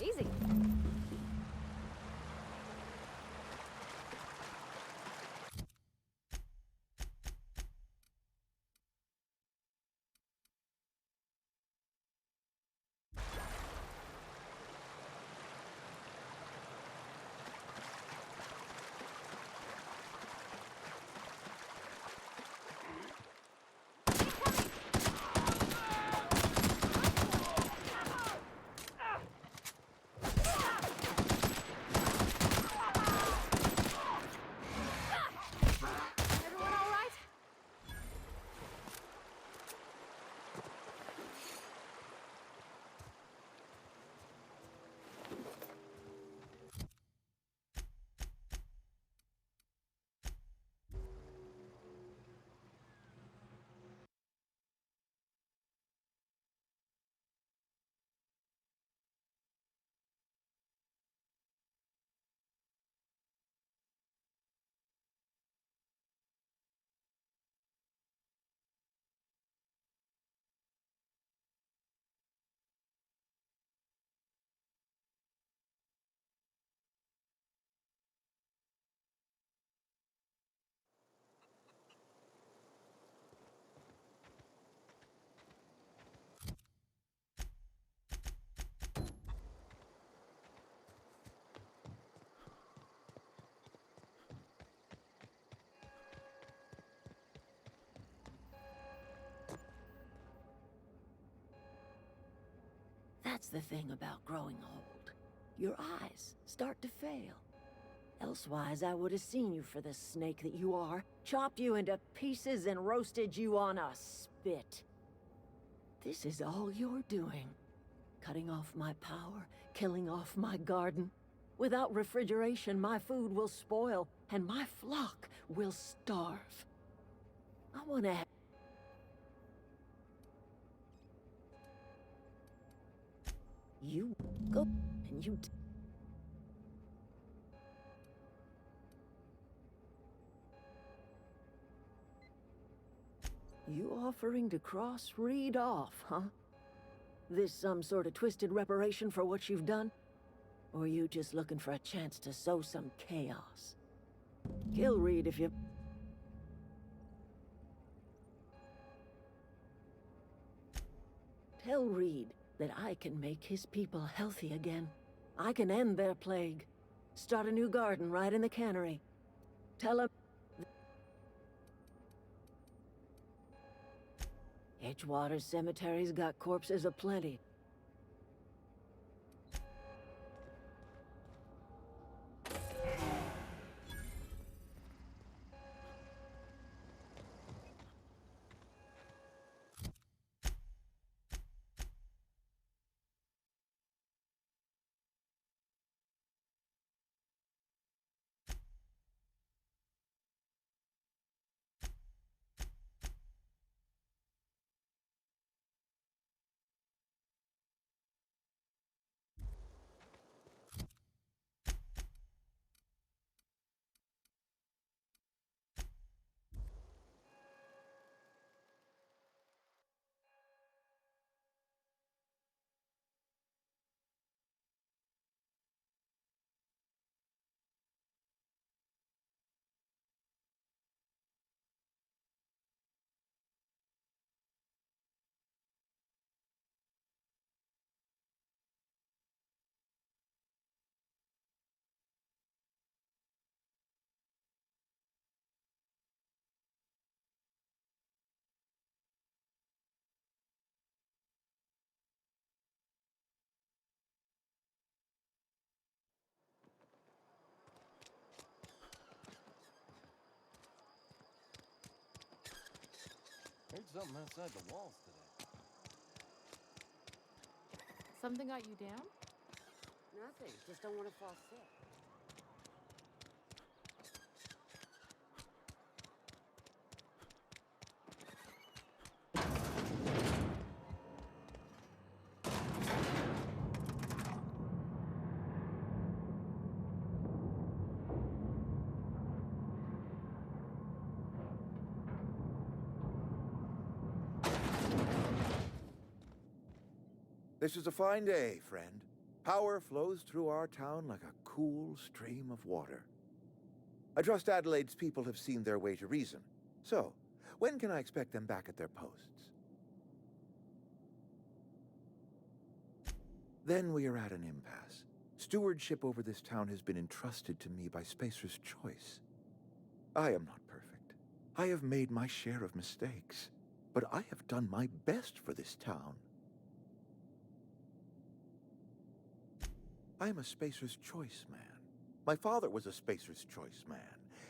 Easy. Everyone all right? That's the thing about growing old. Your eyes start to fail. Elsewise, I would have seen you for the snake that you are, chopped you into pieces and roasted you on a spit. This is all you're doing. Cutting off my power, killing off my garden. Without refrigeration, my food will spoil, and my flock will starve. I want to. You go and you. You offering to cross Reed off, huh? This some sort of twisted reparation for what you've done? Or you just looking for a chance to sow some chaos? Kill Reed if you... Tell Reed that I can make his people healthy again. I can end their plague. Start a new garden right in the cannery. Tell him... Edgewater Cemetery's got corpses aplenty. Heard something outside the walls today. Something got you down? Nothing, just don't want to fall sick. This is a fine day, friend. Power flows through our town like a cool stream of water. I trust Adelaide's people have seen their way to reason. So, when can I expect them back at their posts? Then we are at an impasse. Stewardship over this town has been entrusted to me by Spacer's Choice. I am not perfect. I have made my share of mistakes, but I have done my best for this town. I am a Spacer's Choice man. My father was a Spacer's Choice man.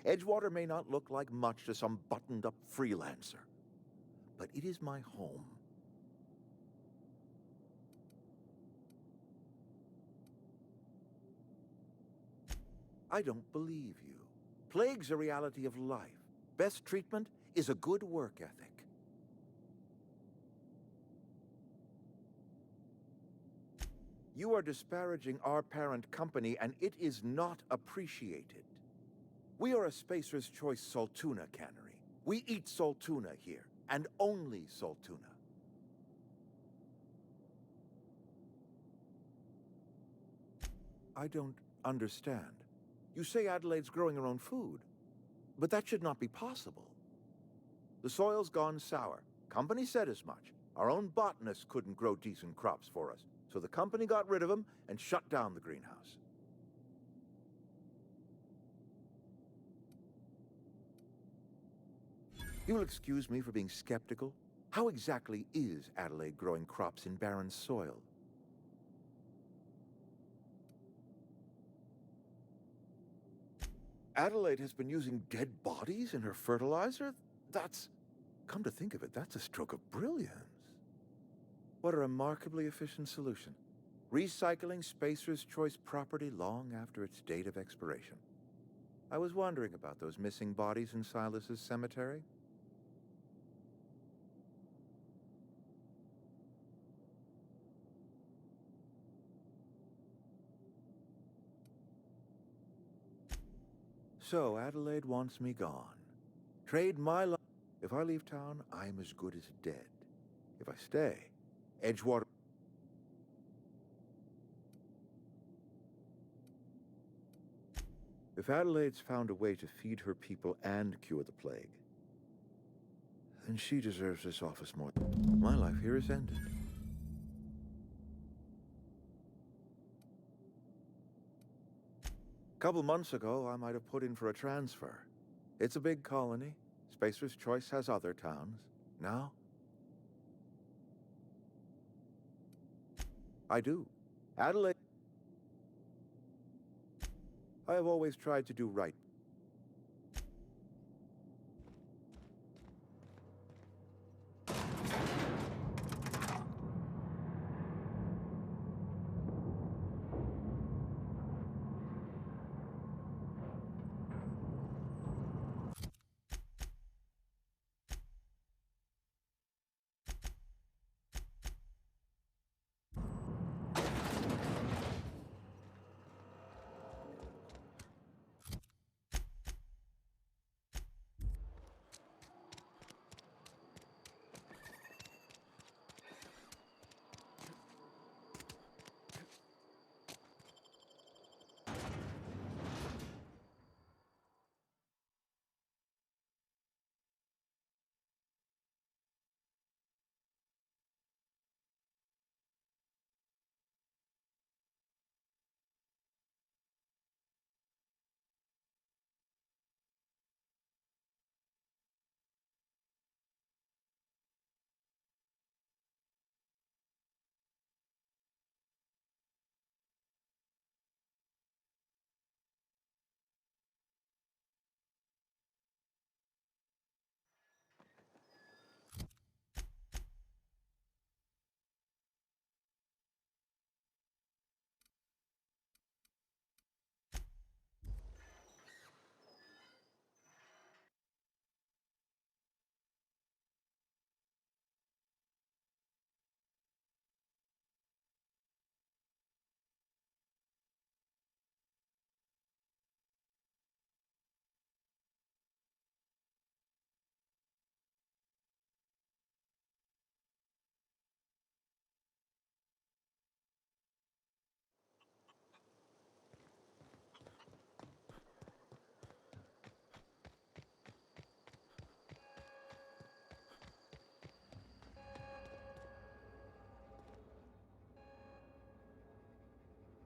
Edgewater may not look like much to some buttoned-up freelancer, but it is my home. I don't believe you. Plague's a reality of life. Best treatment is a good work ethic. You are disparaging our parent company, and it is not appreciated. We are a Spacer's Choice Saltuna cannery. We eat Saltuna here, and only Saltuna. I don't understand. You say Adelaide's growing her own food, but that should not be possible. The soil's gone sour. Company said as much. Our own botanists couldn't grow decent crops for us, so the company got rid of them and shut down the greenhouse. You'll excuse me for being skeptical. How exactly is Adelaide growing crops in barren soil? Adelaide has been using dead bodies in her fertilizer? Come to think of it, that's a stroke of brilliance. What a remarkably efficient solution. Recycling Spacer's Choice property long after its date of expiration. I was wondering about those missing bodies in Silas's cemetery. So, Adelaide wants me gone. Trade my life. If I leave town, I'm as good as dead. If I stay, Edgewater... If Adelaide's found a way to feed her people and cure the plague, then she deserves this office more. My life here is ended. A couple months ago, I might have put in for a transfer. It's a big colony. Spacer's Choice has other towns. Now, I do. Adelaide... I have always tried to do right.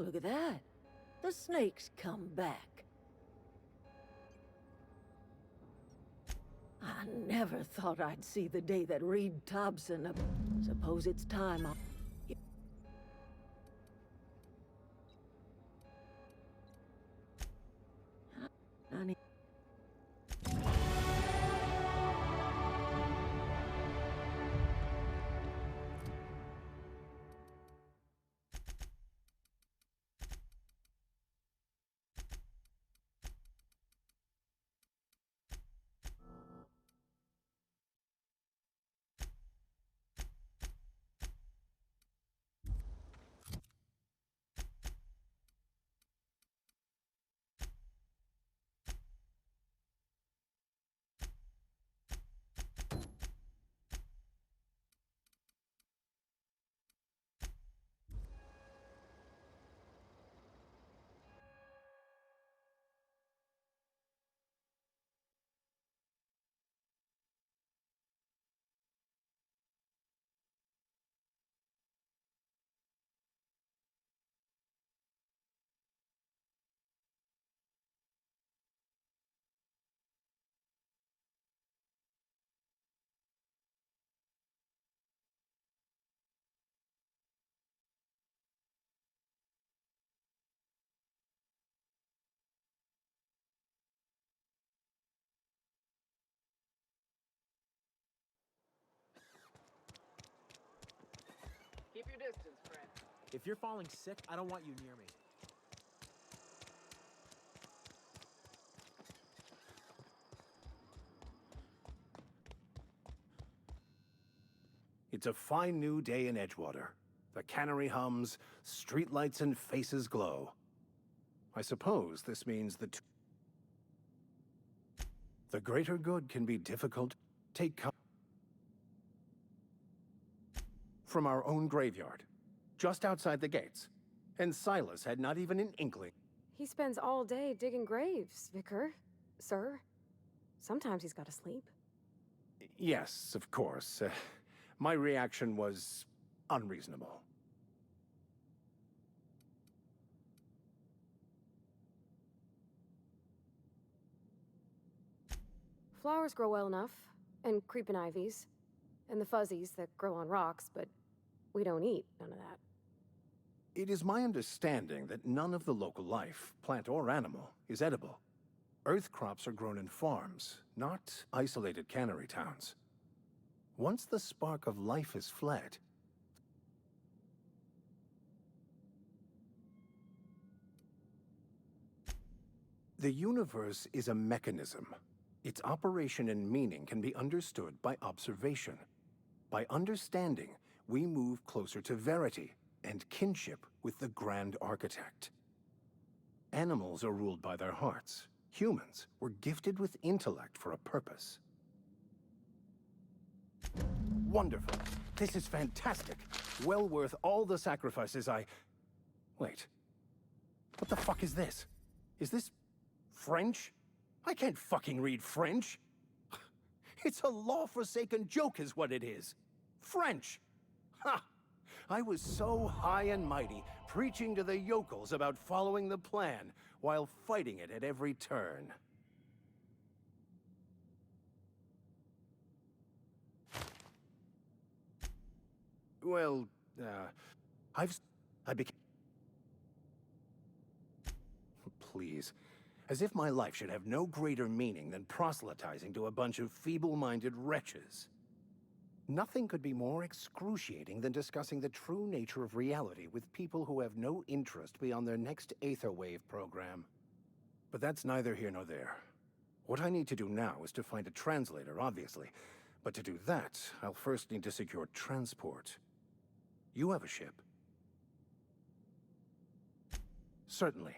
Look at that. The snake's come back. I never thought I'd see the day that Reed Thompson... Suppose it's time I... I need... Keep your distance, friend. If you're falling sick, I don't want you near me. It's a fine new day in Edgewater. The cannery hums, streetlights and faces glow. I suppose this means the greater good can be difficult. From our own graveyard, just outside the gates. And Silas had not even an inkling. He spends all day digging graves, Vicar. Sir. Sometimes he's got to sleep. Yes, of course. My reaction was unreasonable. Flowers grow well enough, and creeping ivies, and the fuzzies that grow on rocks, but we don't eat none of that. It is my understanding that none of the local life, plant or animal, is edible. Earth crops are grown in farms, not isolated cannery towns. Once the spark of life is fled, the universe is a mechanism. Its operation and meaning can be understood by observation. By understanding, we move closer to verity and kinship with the Grand Architect. Animals are ruled by their hearts. Humans were gifted with intellect for a purpose. Wonderful. This is fantastic. Well worth all the sacrifices Wait. What the fuck is this? Is this French? I can't fucking read French. It's a law-forsaken joke is what it is. French. Ha! I was so high and mighty, preaching to the yokels about following the plan, while fighting it at every turn. Well, I became... Please. As if my life should have no greater meaning than proselytizing to a bunch of feeble-minded wretches. Nothing could be more excruciating than discussing the true nature of reality with people who have no interest beyond their next Aetherwave program. But that's neither here nor there. What I need to do now is to find a translator, obviously. But to do that, I'll first need to secure transport. You have a ship? Certainly.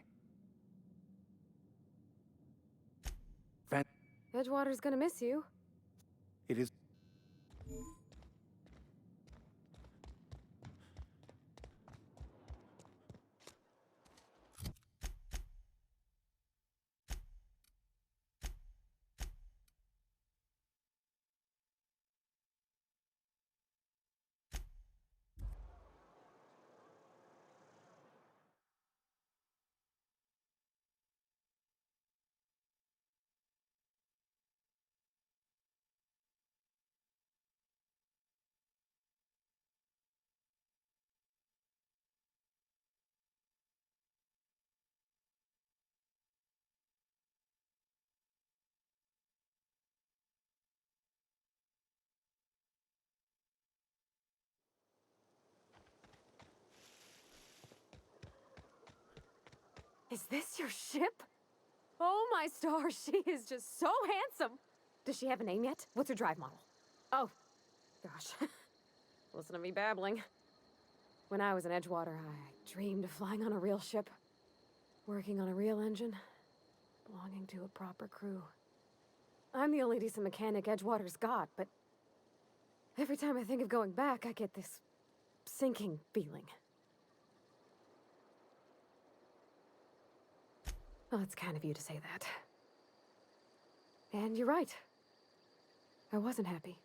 Edgewater's gonna miss you. It is... Is this your ship? Oh my stars, she is just so handsome. Does she have a name yet? What's her drive model? Oh, gosh. Listen to me babbling. When I was in Edgewater, I dreamed of flying on a real ship, working on a real engine, belonging to a proper crew. I'm the only decent mechanic Edgewater's got, but every time I think of going back, I get this sinking feeling. Well, it's kind of you to say that. And you're right. I wasn't happy.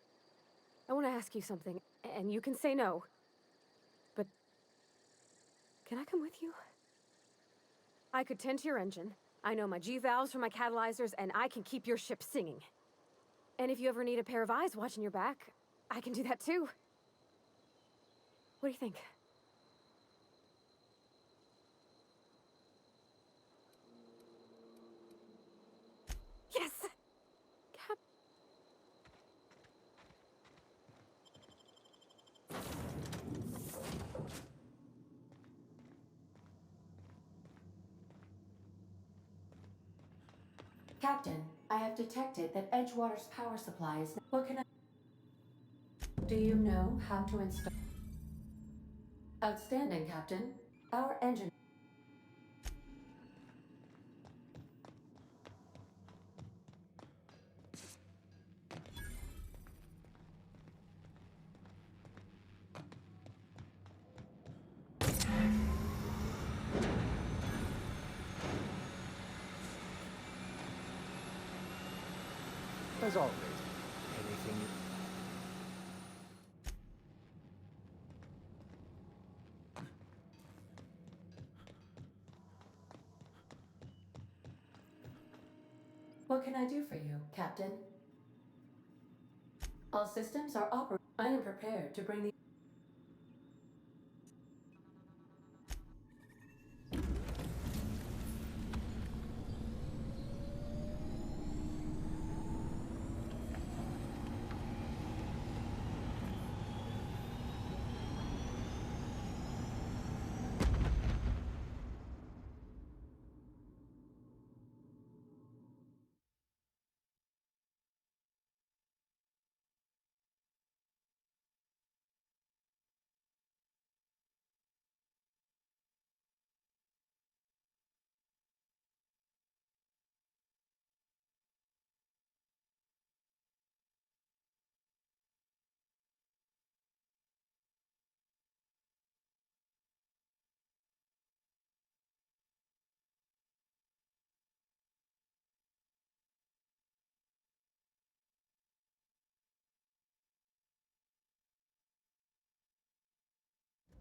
I want to ask you something, and you can say no. But can I come with you? I could tend to your engine. I know my G-valves from my catalyzers, and I can keep your ship singing. And if you ever need a pair of eyes watching your back, I can do that too. What do you think? Yes! Cap... Captain, I have detected that Edgewater's power supply is... What can I... Do you know how to install... Outstanding, Captain. Our engine... As always, anything you... What can I do for you, Captain? All systems are operating. I am prepared to bring the...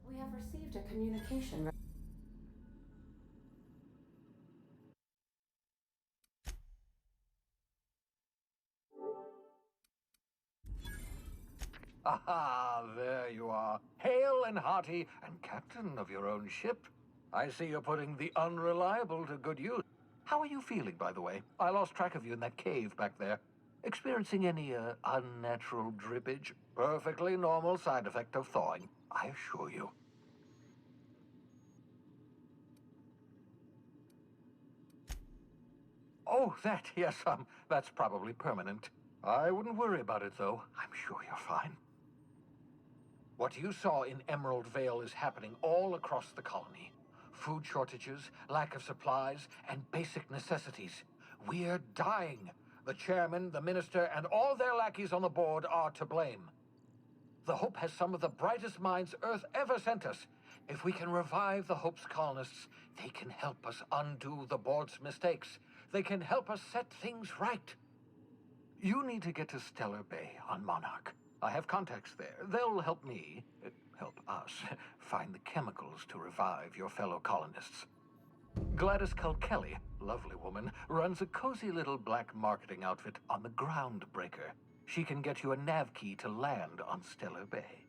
We have received a communication... Ah, there you are. Hale and hearty, and captain of your own ship. I see you're putting the unreliable to good use. How are you feeling, by the way? I lost track of you in that cave back there. Experiencing any, unnatural drippage? Perfectly normal side effect of thawing, I assure you. Oh, that, yes, that's probably permanent. I wouldn't worry about it, though. I'm sure you're fine. What you saw in Emerald Vale is happening all across the colony. Food shortages, lack of supplies, and basic necessities. We're dying. The chairman, the minister, and all their lackeys on the board are to blame. The Hope has some of the brightest minds Earth ever sent us. If we can revive the Hope's colonists, they can help us undo the board's mistakes. They can help us set things right. You need to get to Stellar Bay on Monarch. I have contacts there. They'll help me, help us, find the chemicals to revive your fellow colonists. Gladys Culkelly, lovely woman, runs a cozy little black marketing outfit on the Groundbreaker. She can get you a nav key to land on Stellar Bay.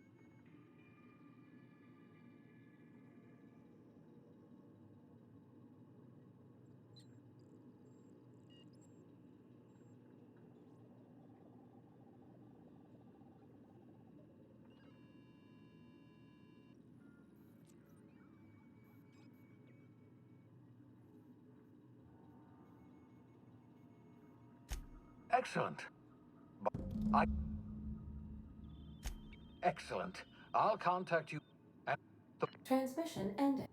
Excellent. Excellent. I'll contact you. Transmission ended.